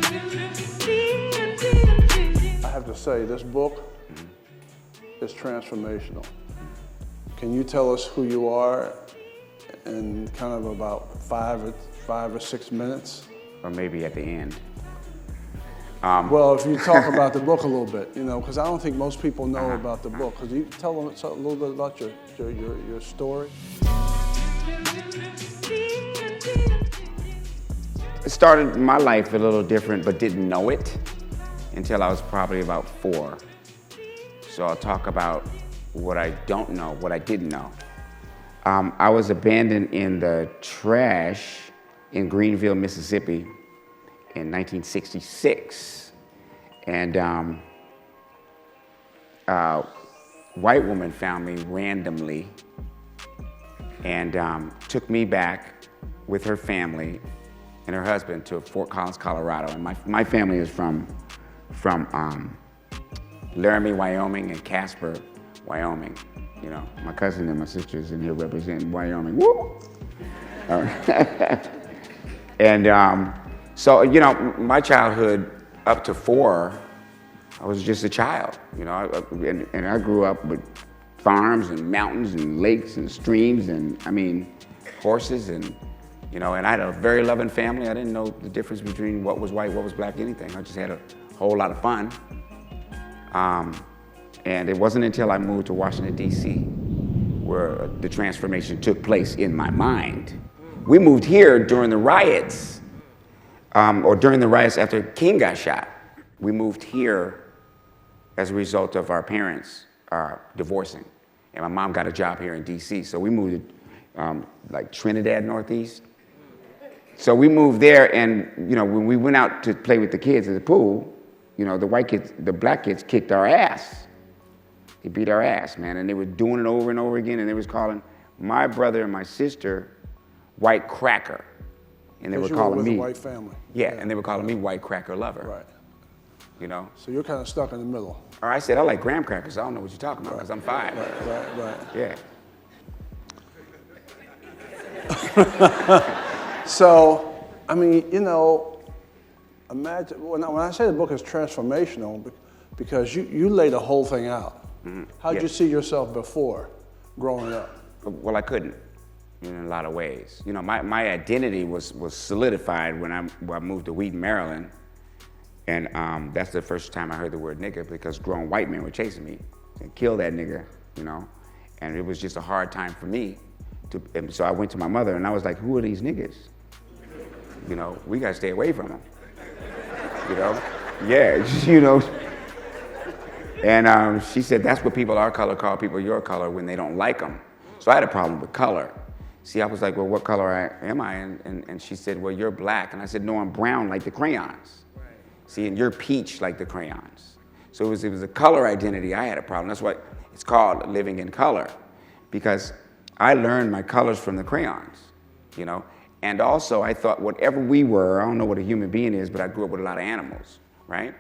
I have to say, this book is transformational. Can you tell us who you are in kind of about 5 or 6 minutes? Or maybe at the end. Well, if you talk about the book a little bit, you know, because I don't think most people know about the book. Could you tell them a little bit about your story? It started my life a little different, but didn't know it until I was probably about 4. So I'll talk about what I don't know, what I didn't know. I was abandoned in the trash in Greenville, Mississippi in 1966. And a white woman found me randomly and took me back with her family and her husband to Fort Collins, Colorado. And my family is from Laramie, Wyoming, and Casper, Wyoming. You know, my cousin and my sisters in here representing Wyoming. Woo! And so, you know, my childhood up to 4, I was just a child, you know, and I grew up with farms and mountains and lakes and streams and, I mean, horses and, you know, and I had a very loving family. I didn't know the difference between what was white, what was black, anything. I just had a whole lot of fun. And it wasn't until I moved to Washington, D.C., where the transformation took place in my mind. We moved here during the riots, or during the riots after King got shot. We moved here as a result of our parents divorcing. And my mom got a job here in D.C., so we moved to like Trinidad, Northeast. So we moved there, and you know, when we went out to play with the kids at the pool, you know, the black kids kicked our ass. They beat our ass, man, and they were doing it over and over again, and they was calling my brother and my sister white cracker. And they were calling me a white family. Yeah, and they were calling me white cracker lover. Right. You know? So you're kind of stuck in the middle. Or I said, I like graham crackers. I don't know what you're talking about, because I'm 5. Right. Yeah. So, I mean, you know, imagine, when I say the book is transformational, because you laid the whole thing out. Mm-hmm. How'd you see yourself before growing up? Well, I couldn't, in a lot of ways. You know, my identity was solidified when I moved to Wheaton, Maryland. And that's the first time I heard the word nigger, because grown white men were chasing me and kill that nigger, you know? And it was just a hard time for me. And so I went to my mother and I was like, who are these niggas? You know, we gotta stay away from them. You know? Yeah, you know. And she said, that's what people our color call people your color when they don't like them. So I had a problem with color. See, I was like, well, what color am I? And she said, well, you're black. And I said, no, I'm brown like the crayons. Right. See, and you're peach like the crayons. So it was a color identity I had a problem. That's why it's called living in color, because I learned my colors from the crayons, you know? And also I thought whatever we were, I don't know what a human being is, but I grew up with a lot of animals, right?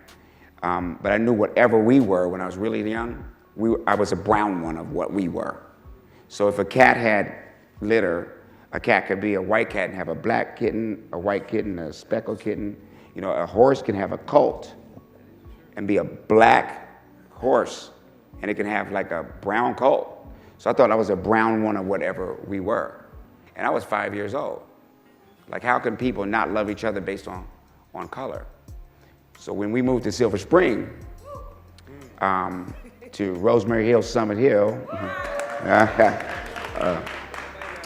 But I knew whatever we were when I was really young, I was a brown one of what we were. So if a cat had litter, a cat could be a white cat and have a black kitten, a white kitten, a speckled kitten. You know, a horse can have a colt and be a black horse, and it can have like a brown colt. So I thought I was a brown one of whatever we were. And I was 5 years old. Like, how can people not love each other based on color? So when we moved to Silver Spring, to Rosemary Hill, Summit Hill,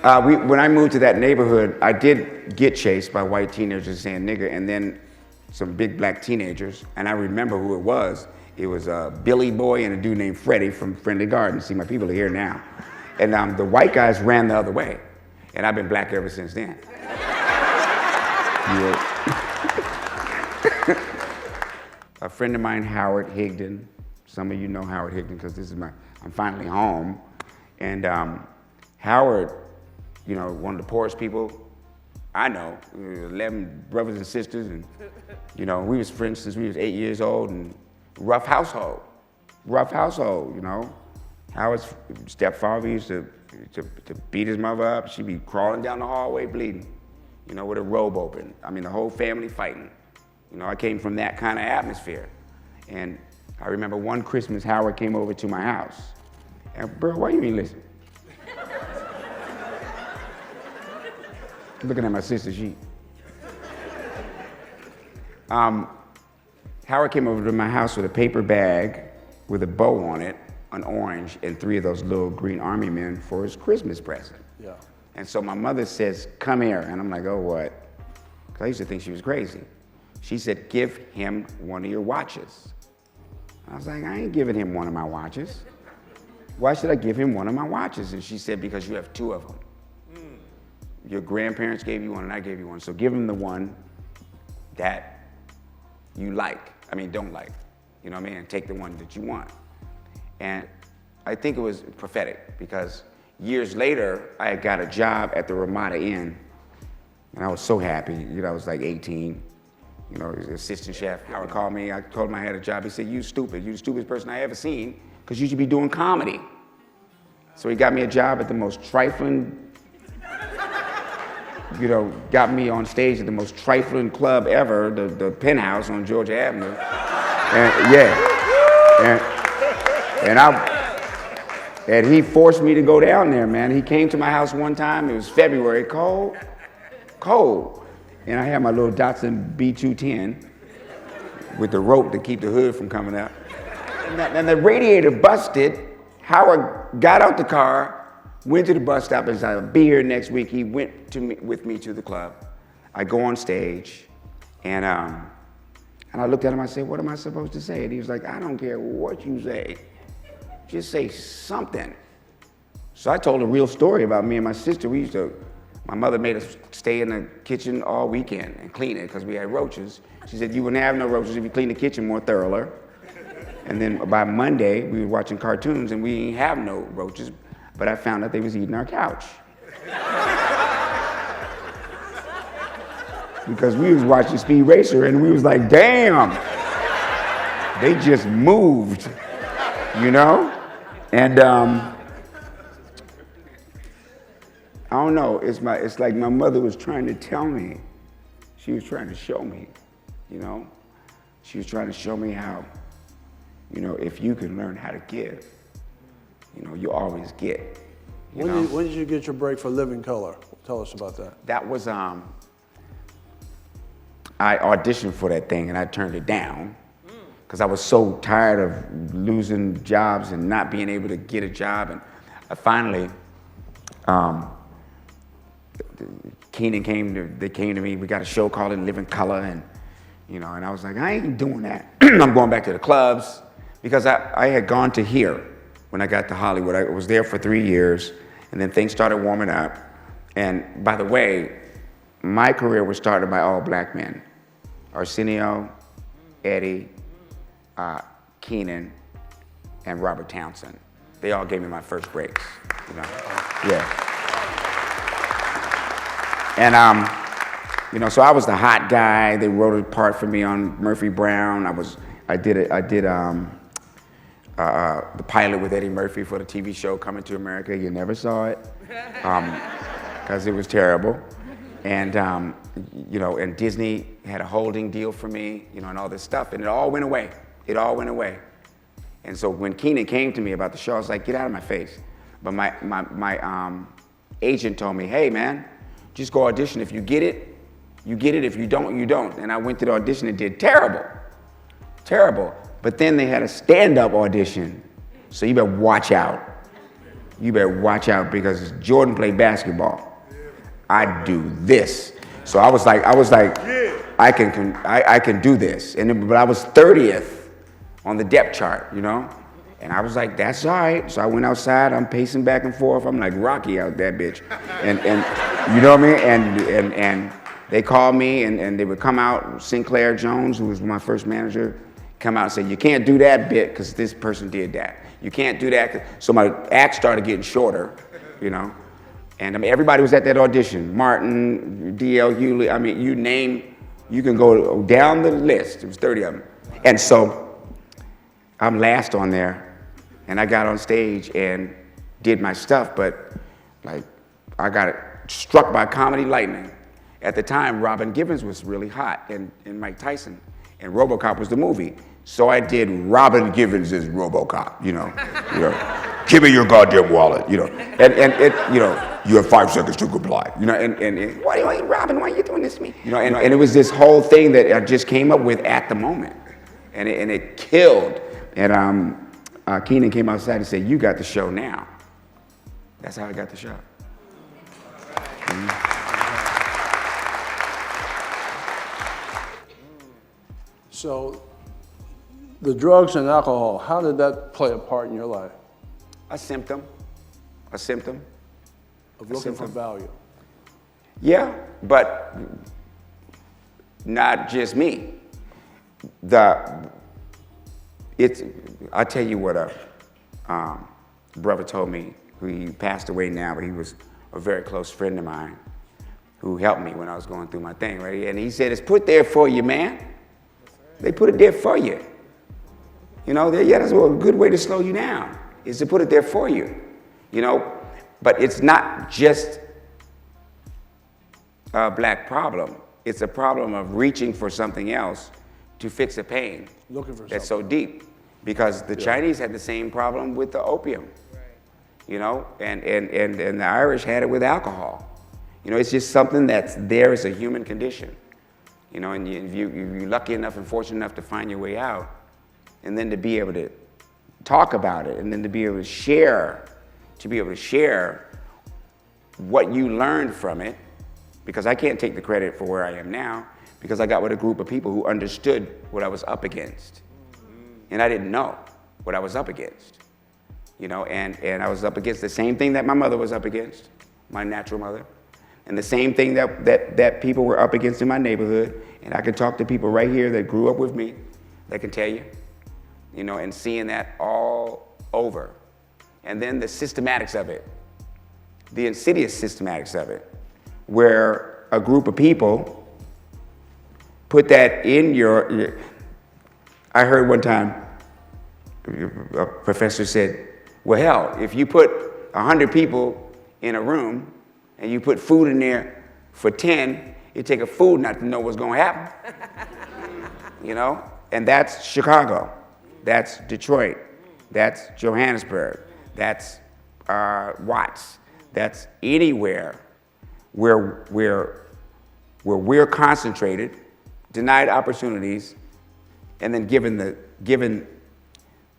when I moved to that neighborhood, I did get chased by white teenagers saying nigger, and then some big black teenagers, and I remember who it was. It was a Billy Boy and a dude named Freddie from Friendly Gardens. See, my people are here now. And the white guys ran the other way, and I've been black ever since then. Yeah. A friend of mine, Howard Higdon, some of you know Howard Higdon because I'm finally home. And Howard, you know, one of the poorest people I know, 11 brothers and sisters, and you know, we was friends since we was 8 years old, and rough household, you know. Howard's stepfather used to beat his mother up. She'd be crawling down the hallway bleeding, you know, with a robe open. I mean, the whole family fighting, You know, I came from that kind of atmosphere. And I remember one Christmas, Howard came over to my house. And, bro, why you ain't listening? Looking at my sister, Howard came over to my house with a paper bag with a bow on it, an orange, and 3 of those little green army men for his Christmas present. Yeah. And so my mother says, come here. And I'm like, oh, what? Because I used to think she was crazy. She said, give him one of your watches. I was like, I ain't giving him one of my watches. Why should I give him one of my watches? And she said, because you have 2 of them. Your grandparents gave you one and I gave you one. So give him the one that you like. I mean, don't like. You know what I mean? And take the one that you want. And I think it was prophetic because years later, I had got a job at the Ramada Inn. And I was so happy. You know, I was like 18. You know, assistant chef. Howard called me. I told him I had a job. He said, you stupid. You're the stupidest person I ever seen because you should be doing comedy. So he got me a job at the most trifling, you know, got me on stage at the most trifling club ever, the Penthouse on Georgia Avenue. And yeah. And he forced me to go down there, man. He came to my house one time. It was February, cold. And I had my little Datsun B210 with the rope to keep the hood from coming out. And the radiator busted. Howard got out the car, went to the bus stop and said, I'll be here next week. He went with me to the club. I go on stage, and I looked at him, I said, what am I supposed to say? And he was like, I don't care what you say. Just say something. So I told a real story about me and my sister. My mother made us stay in the kitchen all weekend and clean it because we had roaches. She said, you wouldn't have no roaches if you cleaned the kitchen more thoroughly. And then by Monday, we were watching cartoons and we didn't have no roaches, but I found out they was eating our couch. Because we was watching Speed Racer and we was like, damn, they just moved, you know? And I don't know, it's like my mother was trying to tell me. She was trying to show me, you know? She was trying to show me how, you know, if you can learn how to give, you know, you always get. When did you get your break for Living Color? Tell us about that. That was, I auditioned for that thing and I turned it down because I was so tired of losing jobs and not being able to get a job. And I finally, Keenan came to me. We got a show called Living Color, and you know, and I was like, I ain't doing that. I'm going back to the clubs because I had gone to here when I got to Hollywood. I was there for 3 years, and then things started warming up. And by the way, my career was started by all black men: Arsenio, Eddie, Keenan, and Robert Townsend. They all gave me my first breaks. You know, yeah. And you know, so I was the hot guy. They wrote a part for me on Murphy Brown. I did the pilot with Eddie Murphy for the TV show Coming to America. You never saw it, because it was terrible. And you know, and Disney had a holding deal for me, you know, and all this stuff, and it all went away. It all went away. And so when Keenan came to me about the show, I was like, get out of my face. But my agent told me, hey man, just go audition. If you get it, you get it. If you don't, you don't. And I went to the audition and did terrible. Terrible. But then they had a stand-up audition. So you better watch out. You better watch out because Jordan played basketball. I do this. So I was like, I can do this. But I was 30th on the depth chart, you know? And I was like, that's all right. So I went outside, I'm pacing back and forth. I'm like Rocky out that bitch. And you know what I mean? And they called me and they would come out, Sinclair Jones, who was my first manager, come out and say, you can't do that bit because this person did that. You can't do that. So my act started getting shorter, you know? And I mean, everybody was at that audition. Martin, D.L. Hewley, I mean, you can go down the list. It was 30 of them. And so I'm last on there. And I got on stage and did my stuff, but like I got struck by comedy lightning. At the time, Robin Givens was really hot, and Mike Tyson, and RoboCop was the movie. So I did Robin Givens as RoboCop, you know. Give me your goddamn wallet, you know. And it, you know, you have 5 seconds to comply, you know. And why are you, Robin? Why are you doing this to me? You know. And it was this whole thing that I just came up with at the moment, and it killed. And Keenan came outside and said, "You got the show now." That's how I got the show. So, the drugs and alcohol, how did that play a part in your life? A symptom. Of looking for value. Yeah, but not just me. I'll tell you what a brother told me, who he passed away now, but he was a very close friend of mine who helped me when I was going through my thing, right? And he said, "It's put there for you, man." They put it there for you. You know, that's a good way to slow you down, is to put it there for you. You know, but it's not just a black problem. It's a problem of reaching for something else to fix a pain that's so deep. Because the Chinese had the same problem with the opium, you know, and the Irish had it with alcohol. You know, it's just something that's there as a human condition. You know, and if you're lucky enough and fortunate enough to find your way out, and then to be able to talk about it, and then to be able to share what you learned from it, because I can't take the credit for where I am now, because I got with a group of people who understood what I was up against. And I didn't know what I was up against. You know, and I was up against the same thing that my mother was up against, my natural mother. And the same thing that people were up against in my neighborhood. And I can talk to people right here that grew up with me that can tell you know, and seeing that all over. And then the systematics of it, the insidious systematics of it, where a group of people put that in your I heard one time, a professor said, well, hell, if you put 100 people in a room and you put food in there for 10, it take a fool not to know what's going to happen. You know? And that's Chicago. That's Detroit. That's Johannesburg. That's Watts. That's anywhere where we're concentrated, denied opportunities, and then given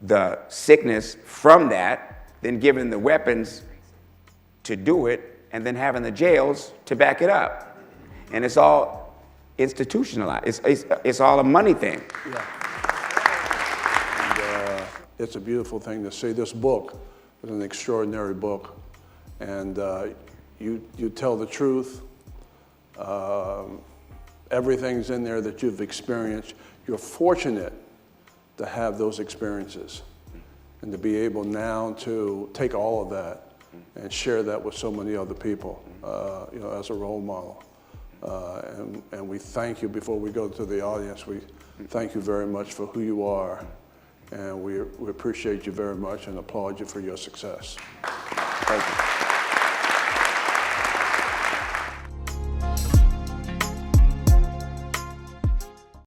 the sickness from that, then given the weapons to do it, and then having the jails to back it up. And it's all institutionalized. It's all a money thing. Yeah. And, it's a beautiful thing to see. This book is an extraordinary book, and you tell the truth. Everything's in there that you've experienced. You're fortunate to have those experiences and to be able now to take all of that and share that with so many other people, you know, as a role model. And we thank you, before we go to the audience, we thank you very much for who you are, and we appreciate you very much and applaud you for your success. Thank you.